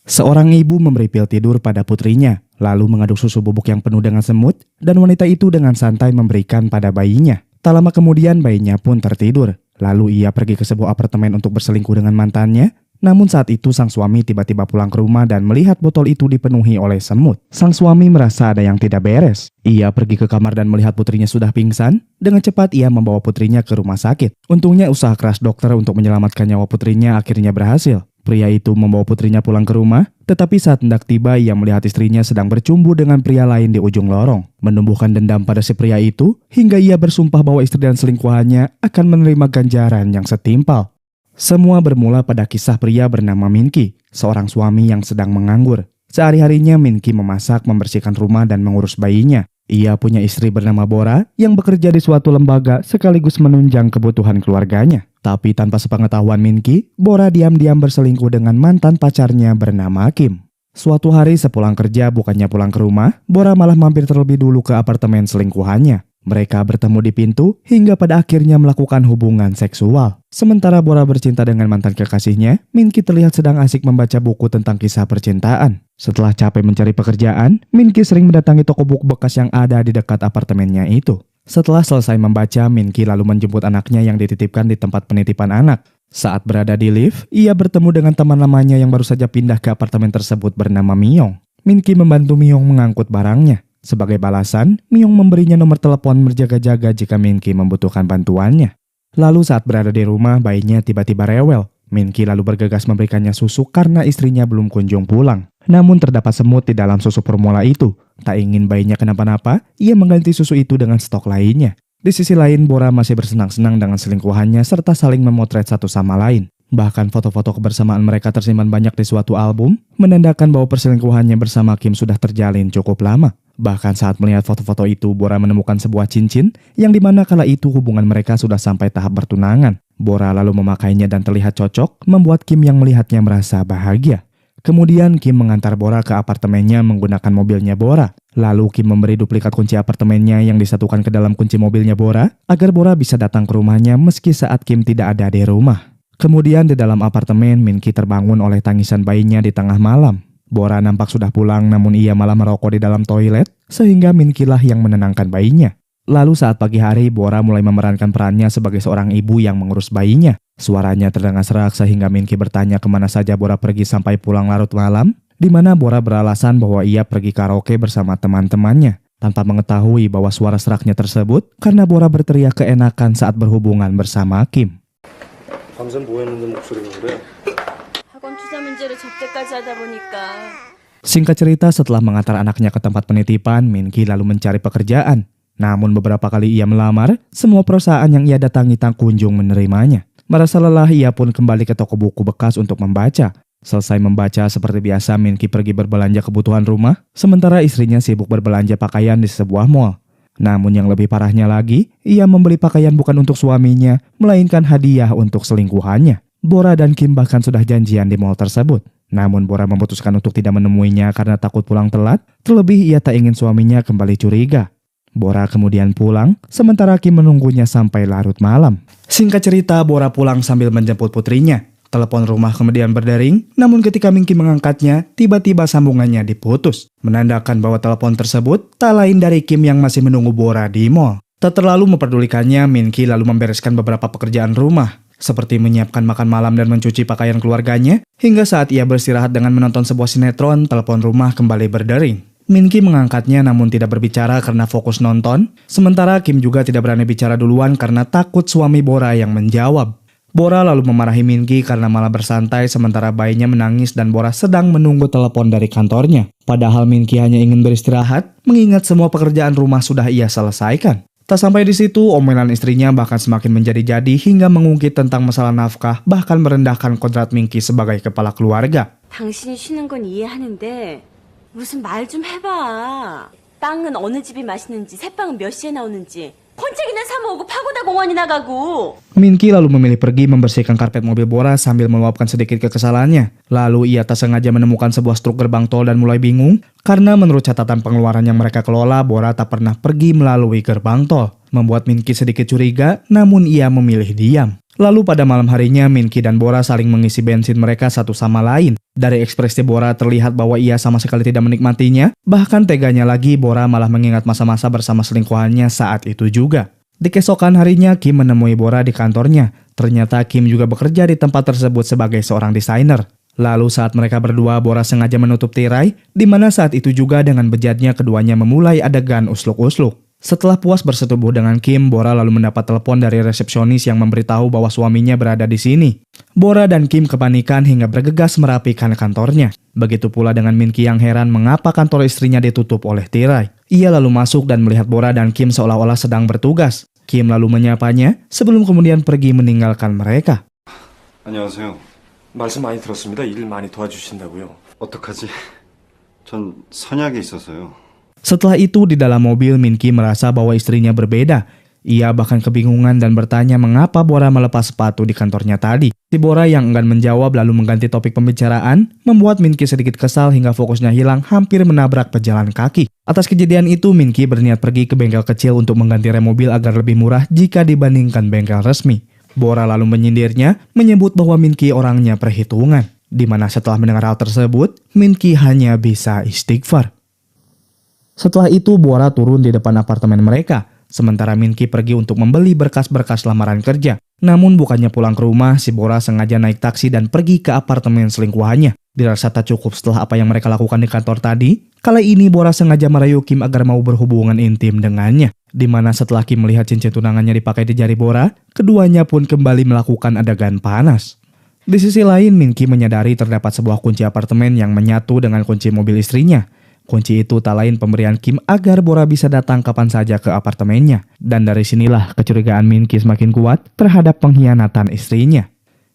Seorang ibu memberi pil tidur pada putrinya, lalu mengaduk susu bubuk yang penuh dengan semut, dan wanita itu dengan santai memberikan pada bayinya. Tak lama kemudian bayinya pun tertidur. Lalu ia pergi ke sebuah apartemen untuk berselingkuh dengan mantannya. Namun saat itu sang suami tiba-tiba pulang ke rumah dan melihat botol itu dipenuhi oleh semut. Sang suami merasa ada yang tidak beres. Ia pergi ke kamar dan melihat putrinya sudah pingsan. Dengan cepat ia membawa putrinya ke rumah sakit. Untungnya usaha keras dokter untuk menyelamatkan nyawa putrinya akhirnya berhasil. Pria itu membawa putrinya pulang ke rumah, tetapi saat hendak tiba ia melihat istrinya sedang bercumbu dengan pria lain di ujung lorong. Menumbuhkan dendam pada si pria itu, hingga ia bersumpah bahwa istri dan selingkuhannya akan menerima ganjaran yang setimpal. Semua bermula pada kisah pria bernama Minki, seorang suami yang sedang menganggur. Sehari-harinya Minki memasak, membersihkan rumah dan mengurus bayinya. Ia punya istri bernama Bora yang bekerja di suatu lembaga sekaligus menunjang kebutuhan keluarganya. Tapi tanpa sepengetahuan Minki, Bora diam-diam berselingkuh dengan mantan pacarnya bernama Kim. Suatu hari sepulang kerja bukannya pulang ke rumah, Bora malah mampir terlebih dulu ke apartemen selingkuhannya. Mereka bertemu di pintu hingga pada akhirnya melakukan hubungan seksual. Sementara Bora bercinta dengan mantan kekasihnya, Minki terlihat sedang asik membaca buku tentang kisah percintaan. Setelah capek mencari pekerjaan, Minki sering mendatangi toko buku bekas yang ada di dekat apartemennya itu. Setelah selesai membaca, Minki lalu menjemput anaknya yang dititipkan di tempat penitipan anak. Saat berada di lift, ia bertemu dengan teman lamanya yang baru saja pindah ke apartemen tersebut bernama Myung. Minki membantu Myung mengangkut barangnya. Sebagai balasan, Myung memberinya nomor telepon berjaga-jaga jika Minki membutuhkan bantuannya. Lalu saat berada di rumah, bayinya tiba-tiba rewel. Minki lalu bergegas memberikannya susu karena istrinya belum kunjung pulang. Namun terdapat semut di dalam susu formula itu. Tak ingin bayinya kenapa-napa, ia mengganti susu itu dengan stok lainnya. Di sisi lain, Bora masih bersenang-senang dengan selingkuhannya serta saling memotret satu sama lain. Bahkan foto-foto kebersamaan mereka tersimpan banyak di suatu album, menandakan bahwa perselingkuhannya bersama Kim sudah terjalin cukup lama. Bahkan saat melihat foto-foto itu, Bora menemukan sebuah cincin yang dimana kala itu hubungan mereka sudah sampai tahap bertunangan. Bora lalu memakainya dan terlihat cocok, membuat Kim yang melihatnya merasa bahagia. Kemudian Kim mengantar Bora ke apartemennya menggunakan mobilnya Bora. Lalu Kim memberi duplikat kunci apartemennya yang disatukan ke dalam kunci mobilnya Bora, agar Bora bisa datang ke rumahnya meski saat Kim tidak ada di rumah. Kemudian di dalam apartemen, Minki terbangun oleh tangisan bayinya di tengah malam. Bora nampak sudah pulang namun ia malah merokok di dalam toilet, sehingga Minki lah yang menenangkan bayinya. Lalu saat pagi hari, Bora mulai memerankan perannya sebagai seorang ibu yang mengurus bayinya. Suaranya terdengar serak sehingga Minki bertanya kemana saja Bora pergi sampai pulang larut malam, di mana Bora beralasan bahwa ia pergi karaoke bersama teman-temannya, tanpa mengetahui bahwa suara seraknya tersebut karena Bora berteriak keenakan saat berhubungan bersama Kim. 밤샘 뭐 했는데 목소리가 그래? 학원 투자 문제로 접대까지 하다 보니까. Singkat cerita, setelah mengantar anaknya ke tempat penitipan, Minki lalu mencari pekerjaan. Namun beberapa kali ia melamar, semua perusahaan yang ia datangi tak kunjung menerimanya. Merasa lelah, ia pun kembali ke toko buku bekas untuk membaca. Selesai membaca, seperti biasa Minki pergi berbelanja kebutuhan rumah, sementara istrinya sibuk berbelanja pakaian di sebuah mall. Namun yang lebih parahnya lagi, ia membeli pakaian bukan untuk suaminya, melainkan hadiah untuk selingkuhannya. Bora dan Kim bahkan sudah janjian di mall tersebut. Namun Bora memutuskan untuk tidak menemuinya karena takut pulang telat, terlebih ia tak ingin suaminya kembali curiga. Bora kemudian pulang, sementara Kim menunggunya sampai larut malam. Singkat cerita, Bora pulang sambil menjemput putrinya. Telepon rumah kemudian berdering, namun ketika Minki mengangkatnya, tiba-tiba sambungannya diputus. Menandakan bahwa telepon tersebut tak lain dari Kim yang masih menunggu Bora di mall. Tak terlalu memperdulikannya, Minki lalu membereskan beberapa pekerjaan rumah, seperti menyiapkan makan malam dan mencuci pakaian keluarganya, hingga saat ia beristirahat dengan menonton sebuah sinetron, telepon rumah kembali berdering. Minki mengangkatnya namun tidak berbicara karena fokus nonton, sementara Kim juga tidak berani bicara duluan karena takut suami Bora yang menjawab. Bora lalu memarahi Minki karena malah bersantai sementara bayinya menangis dan Bora sedang menunggu telepon dari kantornya. Padahal Minki hanya ingin beristirahat, mengingat semua pekerjaan rumah sudah ia selesaikan. Tak sampai di situ, omelan istrinya bahkan semakin menjadi-jadi hingga mengungkit tentang masalah nafkah, bahkan merendahkan kodrat Minki sebagai kepala keluarga. 당신이 쉬는 건 이해하는데 무슨 말 좀 해봐. 빵은 어느 집이 맛있는지, 새빵은 몇 시에 나오는지. 콘책이나 사 먹고 파고다 공원이나 가고. Minki lalu memilih pergi membersihkan karpet mobil Bora sambil meluapkan sedikit kekesalannya. Lalu ia tak sengaja menemukan sebuah struk gerbang tol dan mulai bingung karena menurut catatan pengeluaran yang mereka kelola, Bora tak pernah pergi melalui gerbang tol. membuat Min-ki sedikit curiga, namun ia memilih diam. Lalu pada malam harinya, Min-ki dan Bora saling mengisi bensin mereka satu sama lain. Dari ekspresi Bora terlihat bahwa ia sama sekali tidak menikmatinya, bahkan teganya lagi Bora malah mengingat masa-masa bersama selingkuhannya saat itu juga. Di keesokan harinya, Kim menemui Bora di kantornya. Ternyata Kim juga bekerja di tempat tersebut sebagai seorang desainer. Lalu saat mereka berdua, Bora sengaja menutup tirai, di mana saat itu juga dengan bejatnya keduanya memulai adegan usluk-usluk. Setelah puas bersetubuh dengan Kim, Bora lalu mendapat telepon dari resepsionis yang memberitahu bahwa suaminya berada di sini. Bora dan Kim kepanikan hingga bergegas merapikan kantornya. Begitu pula dengan Min-ki yang heran mengapa kantor istrinya ditutup oleh tirai. Ia lalu masuk dan melihat Bora dan Kim seolah-olah sedang bertugas. Kim lalu menyapanya sebelum kemudian pergi meninggalkan mereka. 안녕하세요. 말씀 많이 들었습니다. 일 많이 도와주신다고요. 어떡하지? 전 선약이 있어서요. Setelah itu di dalam mobil, Min-ki merasa bahwa istrinya berbeda. Ia bahkan kebingungan dan bertanya mengapa Bora melepas sepatu di kantornya tadi. Si Bora yang enggan menjawab lalu mengganti topik pembicaraan, membuat Min-ki sedikit kesal hingga fokusnya hilang hampir menabrak pejalan kaki. Atas kejadian itu, Min-ki berniat pergi ke bengkel kecil untuk mengganti rem mobil agar lebih murah jika dibandingkan bengkel resmi. Bora lalu menyindirnya, menyebut bahwa Min-ki orangnya perhitungan. Di mana setelah mendengar hal tersebut, Min-ki hanya bisa istighfar. Setelah itu, Bora turun di depan apartemen mereka. Sementara Min-ki pergi untuk membeli berkas-berkas lamaran kerja. Namun bukannya pulang ke rumah, si Bora sengaja naik taksi dan pergi ke apartemen selingkuhannya. Dirasa tak cukup setelah apa yang mereka lakukan di kantor tadi, kali ini Bora sengaja merayu Kim agar mau berhubungan intim dengannya. Di mana setelah Kim melihat cincin tunangannya dipakai di jari Bora, keduanya pun kembali melakukan adegan panas. Di sisi lain, Min-ki menyadari terdapat sebuah kunci apartemen yang menyatu dengan kunci mobil istrinya. Kunci itu tak lain pemberian Kim agar Bora bisa datang kapan saja ke apartemennya. Dan dari sinilah kecurigaan Min-ki semakin kuat terhadap pengkhianatan istrinya.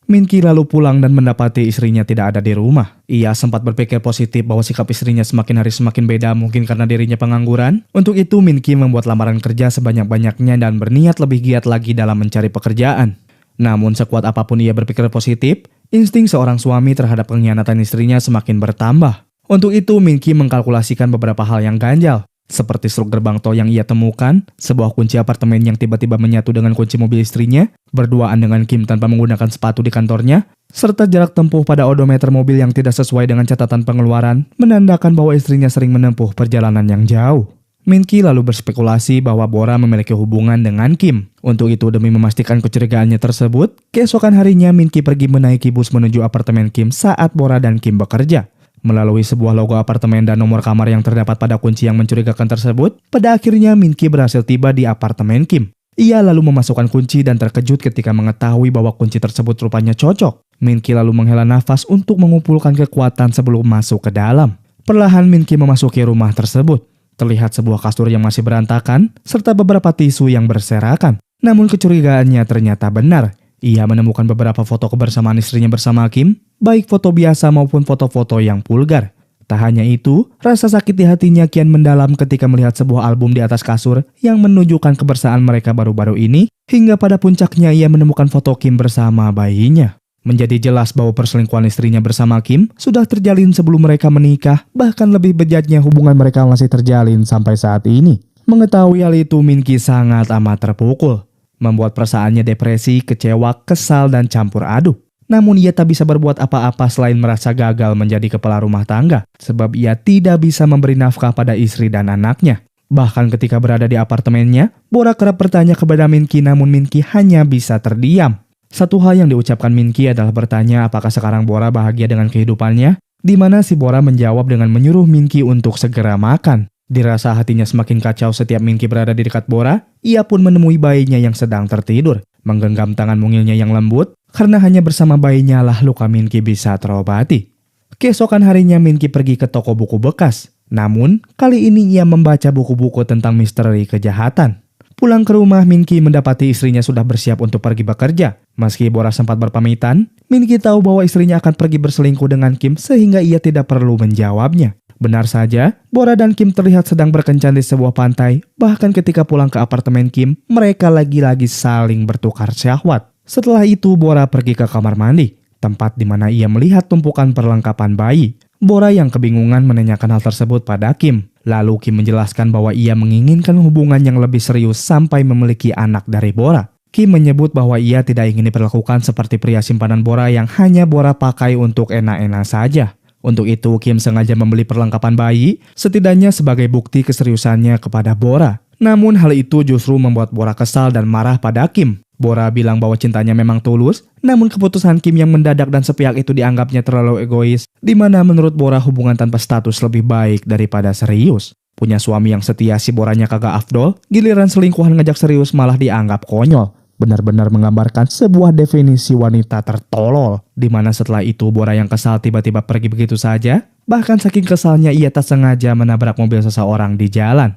Min-ki lalu pulang dan mendapati istrinya tidak ada di rumah. Ia sempat berpikir positif bahwa sikap istrinya semakin hari semakin beda mungkin karena dirinya pengangguran. Untuk itu Min-ki membuat lamaran kerja sebanyak-banyaknya dan berniat lebih giat lagi dalam mencari pekerjaan. Namun sekuat apapun ia berpikir positif, insting seorang suami terhadap pengkhianatan istrinya semakin bertambah. Untuk itu, Min-ki mengkalkulasikan beberapa hal yang ganjal, seperti struk gerbang tol yang ia temukan, sebuah kunci apartemen yang tiba-tiba menyatu dengan kunci mobil istrinya, berduaan dengan Kim tanpa menggunakan sepatu di kantornya, serta jarak tempuh pada odometer mobil yang tidak sesuai dengan catatan pengeluaran, menandakan bahwa istrinya sering menempuh perjalanan yang jauh. Min-ki lalu berspekulasi bahwa Bora memiliki hubungan dengan Kim. Untuk itu, demi memastikan kecurigaannya tersebut, keesokan harinya Min-ki pergi menaiki bus menuju apartemen Kim saat Bora dan Kim bekerja. Melalui sebuah logo apartemen dan nomor kamar yang terdapat pada kunci yang mencurigakan tersebut, pada akhirnya Min-ki berhasil tiba di apartemen Kim. Ia lalu memasukkan kunci dan terkejut ketika mengetahui bahwa kunci tersebut rupanya cocok. Min-ki lalu menghela nafas untuk mengumpulkan kekuatan sebelum masuk ke dalam. Perlahan Min-ki memasuki rumah tersebut. Terlihat sebuah kasur yang masih berantakan, serta beberapa tisu yang berserakan. Namun kecurigaannya ternyata benar. Ia menemukan beberapa foto kebersamaan istrinya bersama Kim, baik foto biasa maupun foto-foto yang vulgar. Tak hanya itu, rasa sakit di hatinya kian mendalam ketika melihat sebuah album di atas kasur yang menunjukkan kebersamaan mereka baru-baru ini, hingga pada puncaknya ia menemukan foto Kim bersama bayinya. Menjadi jelas bahwa perselingkuhan istrinya bersama Kim sudah terjalin sebelum mereka menikah, bahkan lebih bejatnya hubungan mereka masih terjalin sampai saat ini. Mengetahui hal itu, Min-ki sangat amat terpukul. Membuat perasaannya depresi, kecewa, kesal, dan campur aduk. Namun ia tak bisa berbuat apa-apa selain merasa gagal menjadi kepala rumah tangga, sebab ia tidak bisa memberi nafkah pada istri dan anaknya. Bahkan ketika berada di apartemennya, Bora kerap bertanya kepada Min-ki, namun Min-ki hanya bisa terdiam. Satu hal yang diucapkan Min-ki adalah bertanya apakah sekarang Bora bahagia dengan kehidupannya, di mana si Bora menjawab dengan menyuruh Min-ki untuk segera makan. Dirasa hatinya semakin kacau setiap Min-ki berada di dekat Bora, ia pun menemui bayinya yang sedang tertidur, menggenggam tangan mungilnya yang lembut, karena hanya bersama bayinya lah luka Min-ki bisa terobati. Keesokan harinya Min-ki pergi ke toko buku bekas, namun kali ini ia membaca buku-buku tentang misteri kejahatan. Pulang ke rumah, Min-ki mendapati istrinya sudah bersiap untuk pergi bekerja. Meski Bora sempat berpamitan, Min-ki tahu bahwa istrinya akan pergi berselingkuh dengan Kim sehingga ia tidak perlu menjawabnya. Benar saja, Bora dan Kim terlihat sedang berkencan di sebuah pantai. Bahkan ketika pulang ke apartemen Kim, mereka lagi-lagi saling bertukar syahwat. Setelah itu, Bora pergi ke kamar mandi, tempat di mana ia melihat tumpukan perlengkapan bayi. Bora yang kebingungan menanyakan hal tersebut pada Kim. Lalu Kim menjelaskan bahwa ia menginginkan hubungan yang lebih serius sampai memiliki anak dari Bora. Kim menyebut bahwa ia tidak ingin diperlakukan seperti pria simpanan Bora yang hanya Bora pakai untuk enak-enak saja. Untuk itu, Kim sengaja membeli perlengkapan bayi, setidaknya sebagai bukti keseriusannya kepada Bora. Namun hal itu justru membuat Bora kesal dan marah pada Kim. Bora bilang bahwa cintanya memang tulus, namun keputusan Kim yang mendadak dan sepihak itu dianggapnya terlalu egois, di mana menurut Bora hubungan tanpa status lebih baik daripada serius. Punya suami yang setia si Boranya kagak afdol, giliran selingkuhan ngajak serius malah dianggap konyol. Benar-benar menggambarkan sebuah definisi wanita tertolol, di mana setelah itu Bora yang kesal tiba-tiba pergi begitu saja, bahkan saking kesalnya ia tak sengaja menabrak mobil seseorang di jalan.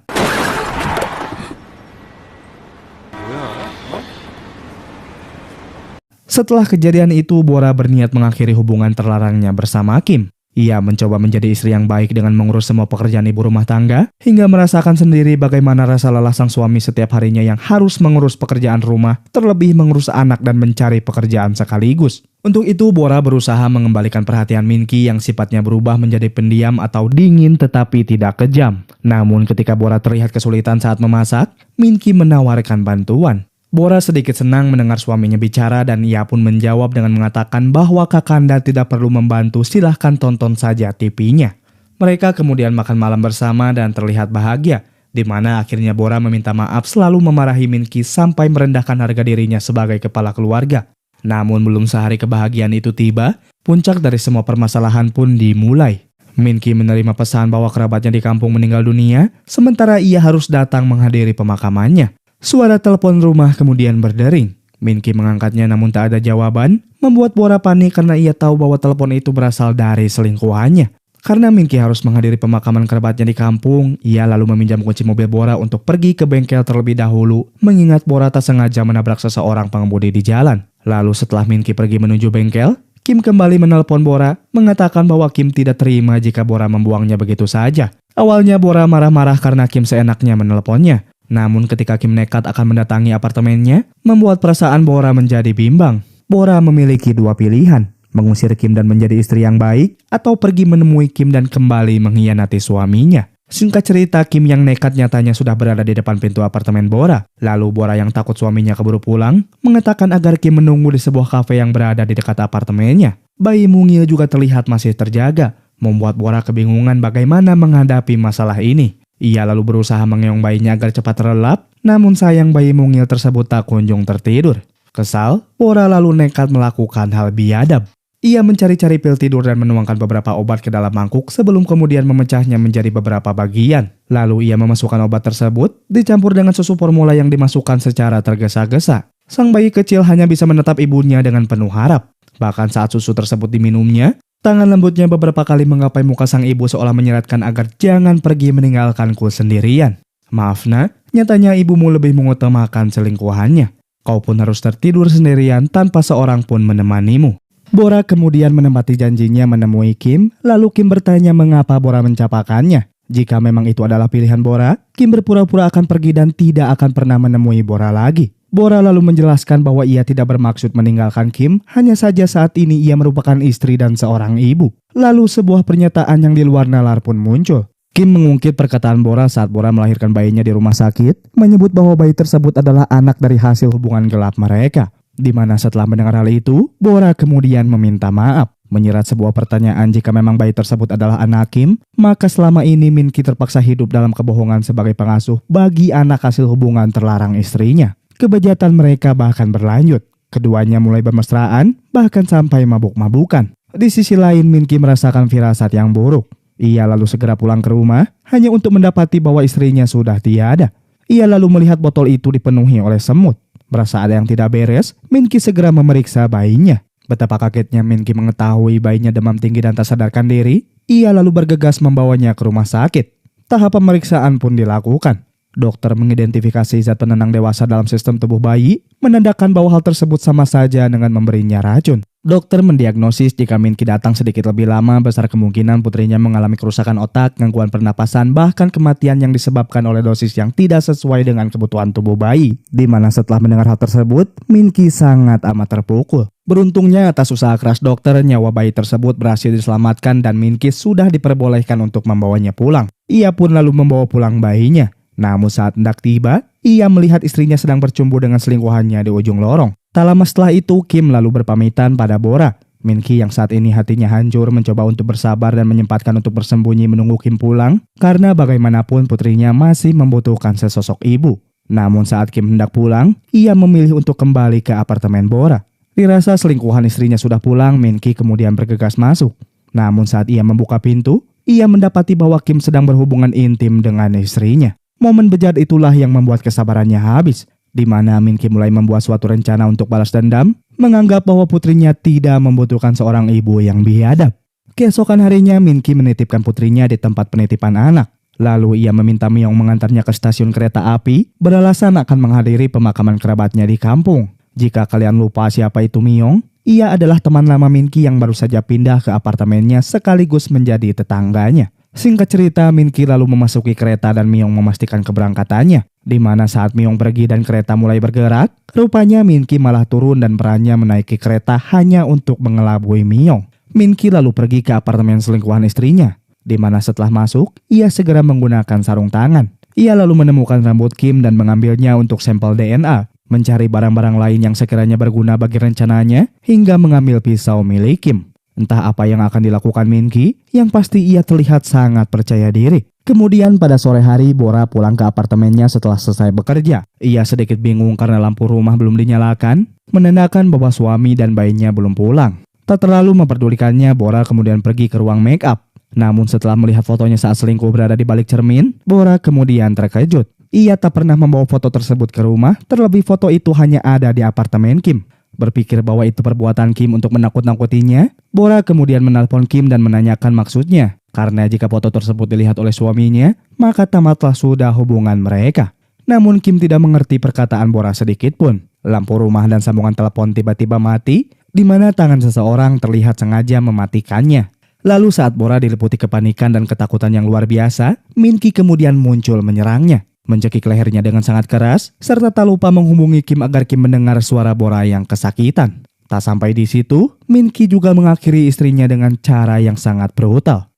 Setelah kejadian itu, Bora berniat mengakhiri hubungan terlarangnya bersama Kim. Ia mencoba menjadi istri yang baik dengan mengurus semua pekerjaan ibu rumah tangga, hingga merasakan sendiri bagaimana rasa lelah sang suami setiap harinya yang harus mengurus pekerjaan rumah, terlebih mengurus anak dan mencari pekerjaan sekaligus. Untuk itu, Bora berusaha mengembalikan perhatian Min-ki yang sifatnya berubah menjadi pendiam atau dingin tetapi tidak kejam. Namun ketika Bora terlihat kesulitan saat memasak, Min-ki menawarkan bantuan. Bora sedikit senang mendengar suaminya bicara dan ia pun menjawab dengan mengatakan bahwa Kakanda tidak perlu membantu, silahkan tonton saja TV-nya. Mereka kemudian makan malam bersama dan terlihat bahagia, di mana akhirnya Bora meminta maaf selalu memarahi Min-ki sampai merendahkan harga dirinya sebagai kepala keluarga. Namun belum sehari kebahagiaan itu tiba, puncak dari semua permasalahan pun dimulai. Min-ki menerima pesan bahwa kerabatnya di kampung meninggal dunia, sementara ia harus datang menghadiri pemakamannya. Suara telepon rumah kemudian berdering. Min-ki mengangkatnya namun tak ada jawaban, membuat Bora panik karena ia tahu bahwa telepon itu berasal dari selingkuhannya. Karena Min-ki harus menghadiri pemakaman kerabatnya di kampung, ia lalu meminjam kunci mobil Bora untuk pergi ke bengkel terlebih dahulu, mengingat Bora tak sengaja menabrak seseorang pengemudi di jalan. Lalu setelah Min-ki pergi menuju bengkel, Kim kembali menelpon Bora, mengatakan bahwa Kim tidak terima jika Bora membuangnya begitu saja. Awalnya Bora marah-marah karena Kim seenaknya menelponnya. Namun ketika Kim nekat akan mendatangi apartemennya, membuat perasaan Bora menjadi bimbang. Bora memiliki dua pilihan, mengusir Kim dan menjadi istri yang baik, atau pergi menemui Kim dan kembali mengkhianati suaminya. Singkat cerita, Kim yang nekat nyatanya sudah berada di depan pintu apartemen Bora. Lalu Bora yang takut suaminya keburu pulang, mengatakan agar Kim menunggu di sebuah kafe yang berada di dekat apartemennya. Bayi mungil juga terlihat masih terjaga, membuat Bora kebingungan bagaimana menghadapi masalah ini. Ia lalu berusaha mengeong bayinya agar cepat terlelap, namun sayang bayi mungil tersebut tak kunjung tertidur. Kesal, Bora lalu nekat melakukan hal biadab. Ia mencari-cari pil tidur dan menuangkan beberapa obat ke dalam mangkuk sebelum kemudian memecahnya menjadi beberapa bagian. Lalu ia memasukkan obat tersebut, dicampur dengan susu formula yang dimasukkan secara tergesa-gesa. Sang bayi kecil hanya bisa menatap ibunya dengan penuh harap. Bahkan saat susu tersebut diminumnya, tangan lembutnya beberapa kali menggapai muka sang ibu seolah menyeratkan agar jangan pergi meninggalkanku sendirian. Maaf nak, nyatanya ibumu lebih mengutamakan selingkuhannya. Kau pun harus tertidur sendirian tanpa seorang pun menemanimu. Bora kemudian menempati janjinya menemui Kim, lalu Kim bertanya mengapa Bora mencapakannya. Jika memang itu adalah pilihan Bora, Kim berpura-pura akan pergi dan tidak akan pernah menemui Bora lagi. Bora lalu menjelaskan bahwa ia tidak bermaksud meninggalkan Kim, hanya saja saat ini ia merupakan istri dan seorang ibu. Lalu sebuah pernyataan yang di luar nalar pun muncul. Kim mengungkit perkataan Bora saat Bora melahirkan bayinya di rumah sakit, menyebut bahwa bayi tersebut adalah anak dari hasil hubungan gelap mereka. Di mana setelah mendengar hal itu, Bora kemudian meminta maaf. Menyerat sebuah pertanyaan jika memang bayi tersebut adalah anak Kim, maka selama ini Min-ki terpaksa hidup dalam kebohongan sebagai pengasuh bagi anak hasil hubungan terlarang istrinya. Kebejatan mereka bahkan berlanjut. Keduanya mulai bermesraan, bahkan sampai mabuk-mabukan. Di sisi lain, Min-ki merasakan firasat yang buruk. Ia lalu segera pulang ke rumah, hanya untuk mendapati bahwa istrinya sudah tiada. Ia lalu melihat botol itu dipenuhi oleh semut. Merasa ada yang tidak beres, Min-ki segera memeriksa bayinya. Betapa kagetnya Min-ki mengetahui bayinya demam tinggi dan tak sadarkan diri. Ia lalu bergegas membawanya ke rumah sakit. Tahap pemeriksaan pun dilakukan. Dokter mengidentifikasi zat penenang dewasa dalam sistem tubuh bayi, menandakan bahwa hal tersebut sama saja dengan memberinya racun. Dokter mendiagnosis jika Min-ki datang sedikit lebih lama, besar kemungkinan putrinya mengalami kerusakan otak, gangguan pernapasan, bahkan kematian yang disebabkan oleh dosis yang tidak sesuai dengan kebutuhan tubuh bayi. Di mana setelah mendengar hal tersebut, Min-ki sangat amat terpukul. Beruntungnya atas usaha keras dokter, nyawa bayi tersebut berhasil diselamatkan dan Min-ki sudah diperbolehkan untuk membawanya pulang. Ia pun lalu membawa pulang bayinya. Namun saat hendak tiba, ia melihat istrinya sedang bercumbu dengan selingkuhannya di ujung lorong. Tak lama setelah itu, Kim lalu berpamitan pada Bora. Min-ki yang saat ini hatinya hancur mencoba untuk bersabar dan menyempatkan untuk bersembunyi menunggu Kim pulang karena bagaimanapun putrinya masih membutuhkan sesosok ibu. Namun saat Kim hendak pulang, ia memilih untuk kembali ke apartemen Bora. Dirasa selingkuhan istrinya sudah pulang, Min-ki kemudian bergegas masuk. Namun saat ia membuka pintu, ia mendapati bahwa Kim sedang berhubungan intim dengan istrinya. Momen bejat itulah yang membuat kesabarannya habis, di mana Min-ki mulai membuat suatu rencana untuk balas dendam, menganggap bahwa putrinya tidak membutuhkan seorang ibu yang biadab. Keesokan harinya, Min-ki menitipkan putrinya di tempat penitipan anak. Lalu ia meminta Myong mengantarnya ke stasiun kereta api, beralasan akan menghadiri pemakaman kerabatnya di kampung. Jika kalian lupa siapa itu Myong, ia adalah teman lama Min-ki yang baru saja pindah ke apartemennya sekaligus menjadi tetangganya. Singkat cerita, Min-ki lalu memasuki kereta dan Myong memastikan keberangkatannya. Di mana saat Myong pergi dan kereta mulai bergerak, rupanya Min-ki malah turun dan perannya menaiki kereta hanya untuk mengelabui Myong. Min-ki lalu pergi ke apartemen selingkuhan istrinya, di mana setelah masuk, ia segera menggunakan sarung tangan. Ia lalu menemukan rambut Kim dan mengambilnya untuk sampel DNA. Mencari barang-barang lain yang sekiranya berguna bagi rencananya, hingga mengambil pisau milik Kim. Entah apa yang akan dilakukan Min-ki, yang pasti ia terlihat sangat percaya diri. Kemudian pada sore hari, Bora pulang ke apartemennya setelah selesai bekerja. Ia sedikit bingung karena lampu rumah belum dinyalakan, menandakan bahwa suami dan bayinya belum pulang. Tak terlalu memperdulikannya, Bora kemudian pergi ke ruang make up. Namun setelah melihat fotonya saat selingkuh berada di balik cermin, Bora kemudian terkejut. Ia tak pernah membawa foto tersebut ke rumah, terlebih foto itu hanya ada di apartemen Kim. Berpikir bahwa itu perbuatan Kim untuk menakut-nakutinya, Bora kemudian menelpon Kim dan menanyakan maksudnya. Karena jika foto tersebut dilihat oleh suaminya, maka tamatlah sudah hubungan mereka. Namun Kim tidak mengerti perkataan Bora sedikit pun. Lampu rumah dan sambungan telepon tiba-tiba mati, di mana tangan seseorang terlihat sengaja mematikannya. Lalu saat Bora diliputi kepanikan dan ketakutan yang luar biasa, Min-ki kemudian muncul menyerangnya. Mencekik lehernya dengan sangat keras, serta tak lupa menghubungi Kim agar Kim mendengar suara Bora yang kesakitan. Tak sampai di situ, Min-ki juga mengakhiri istrinya dengan cara yang sangat brutal.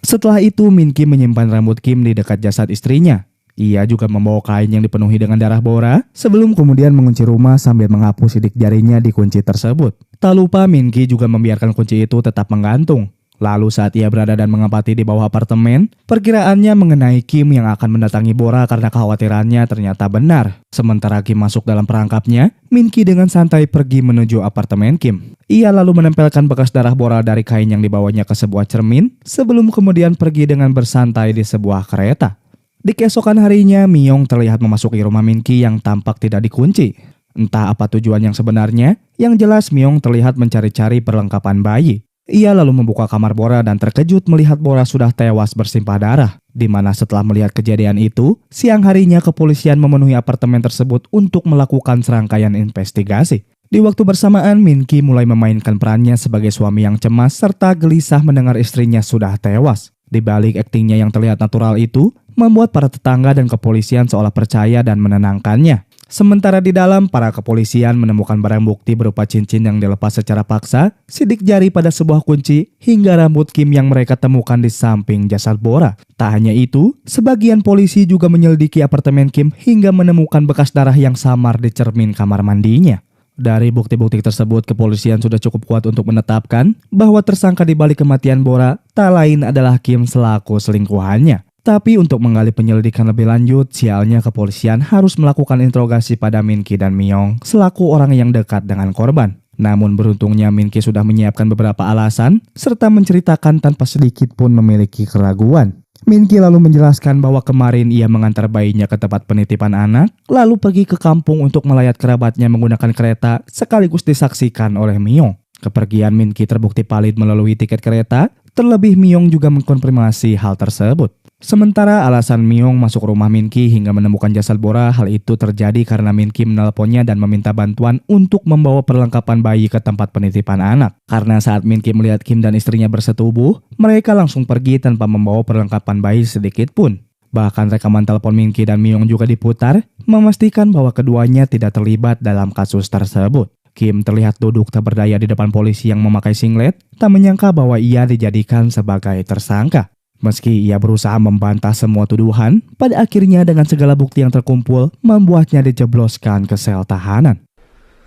Setelah itu, Min-ki menyimpan rambut Kim di dekat jasad istrinya. Ia juga membawa kain yang dipenuhi dengan darah Bora, sebelum kemudian mengunci rumah sambil menghapus sidik jarinya di kunci tersebut. Tak lupa, Min-ki juga membiarkan kunci itu tetap menggantung. Lalu saat ia berada dan mengapati di bawah apartemen, perkiraannya mengenai Kim yang akan mendatangi Bora karena kekhawatirannya ternyata benar. Sementara Kim masuk dalam perangkapnya, Min-ki dengan santai pergi menuju apartemen Kim. Ia lalu menempelkan bekas darah Bora dari kain yang dibawanya ke sebuah cermin, sebelum kemudian pergi dengan bersantai di sebuah kereta. Di keesokan harinya, Myong terlihat memasuki rumah Min-ki yang tampak tidak dikunci. Entah apa tujuan yang sebenarnya, yang jelas Myong terlihat mencari-cari perlengkapan bayi. Ia lalu membuka kamar Bora dan terkejut melihat Bora sudah tewas bersimpah darah. Di mana setelah melihat kejadian itu, siang harinya kepolisian memenuhi apartemen tersebut untuk melakukan serangkaian investigasi. Di waktu bersamaan, Min-ki mulai memainkan perannya sebagai suami yang cemas serta gelisah mendengar istrinya sudah tewas. Di balik aktingnya yang terlihat natural itu, membuat para tetangga dan kepolisian seolah percaya dan menenangkannya. Sementara di dalam, para kepolisian menemukan barang bukti berupa cincin yang dilepas secara paksa, sidik jari pada sebuah kunci, hingga rambut Kim yang mereka temukan di samping jasad Bora. Tak hanya itu, sebagian polisi juga menyelidiki apartemen Kim hingga menemukan bekas darah yang samar di cermin kamar mandinya. Dari bukti-bukti tersebut, kepolisian sudah cukup kuat untuk menetapkan bahwa tersangka di balik kematian Bora tak lain adalah Kim selaku selingkuhannya. Tapi untuk menggali penyelidikan lebih lanjut, sialnya kepolisian harus melakukan interogasi pada Min-ki dan Myong selaku orang yang dekat dengan korban. Namun beruntungnya Min-ki sudah menyiapkan beberapa alasan serta menceritakan tanpa sedikit pun memiliki keraguan. Min-ki lalu menjelaskan bahwa kemarin ia mengantar bayinya ke tempat penitipan anak, lalu pergi ke kampung untuk melayat kerabatnya menggunakan kereta sekaligus disaksikan oleh Myong. Kepergian Min Ki terbukti valid melalui tiket kereta, terlebih Myung juga mengkonfirmasi hal tersebut. Sementara alasan Myung masuk rumah Min Ki hingga menemukan jasad Bora, hal itu terjadi karena Min Ki menelponnya dan meminta bantuan untuk membawa perlengkapan bayi ke tempat penitipan anak. Karena saat Min Ki melihat Kim dan istrinya bersetubuh, mereka langsung pergi tanpa membawa perlengkapan bayi sedikit pun. Bahkan rekaman telepon Min Ki dan Myung juga diputar, memastikan bahwa keduanya tidak terlibat dalam kasus tersebut. Kim terlihat duduk tak berdaya di depan polisi yang memakai singlet, tak menyangka bahwa ia dijadikan sebagai tersangka. Meski ia berusaha membantah semua tuduhan, pada akhirnya dengan segala bukti yang terkumpul, membuatnya dijebloskan ke sel tahanan.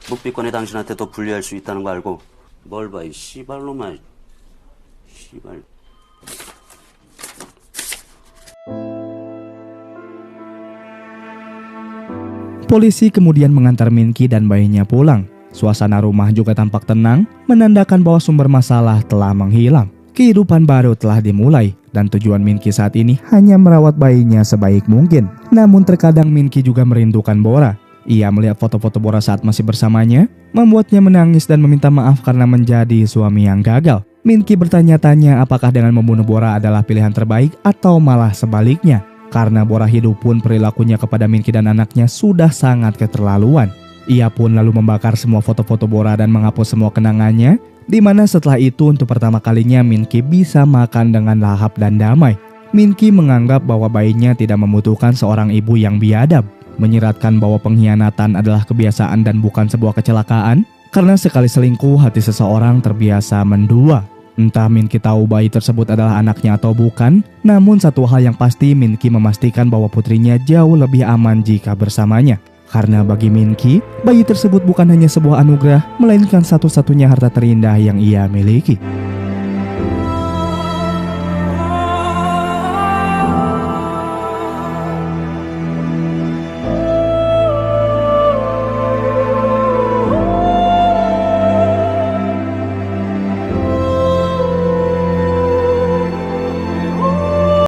묵비권에 당신한테 더 불리할 수 있다는 거 알고 뭘 봐 이 씨발놈아 씨발. Polisi kemudian mengantar Min Ki dan bayinya pulang. Suasana rumah juga tampak tenang, menandakan bahwa sumber masalah telah menghilang. Kehidupan baru telah dimulai, dan tujuan Min Ki saat ini hanya merawat bayinya sebaik mungkin. Namun terkadang Min Ki juga merindukan Bora. Ia melihat foto-foto Bora saat masih bersamanya, membuatnya menangis dan meminta maaf karena menjadi suami yang gagal. Min Ki bertanya-tanya apakah dengan membunuh Bora adalah pilihan terbaik atau malah sebaliknya. Karena Bora hidup pun perilakunya kepada Min Ki dan anaknya sudah sangat keterlaluan. Ia pun lalu membakar semua foto-foto Bora dan menghapus semua kenangannya, di mana setelah itu untuk pertama kalinya Min Ki bisa makan dengan lahap dan damai. Min Ki menganggap bahwa bayinya tidak membutuhkan seorang ibu yang biadab, menyiratkan bahwa pengkhianatan adalah kebiasaan dan bukan sebuah kecelakaan, karena sekali selingkuh hati seseorang terbiasa mendua. Entah Min Ki tahu bayi tersebut adalah anaknya atau bukan, namun satu hal yang pasti Min Ki memastikan bahwa putrinya jauh lebih aman jika bersamanya. Karena bagi Min Ki, bayi tersebut bukan hanya sebuah anugerah, melainkan satu-satunya harta terindah yang ia miliki.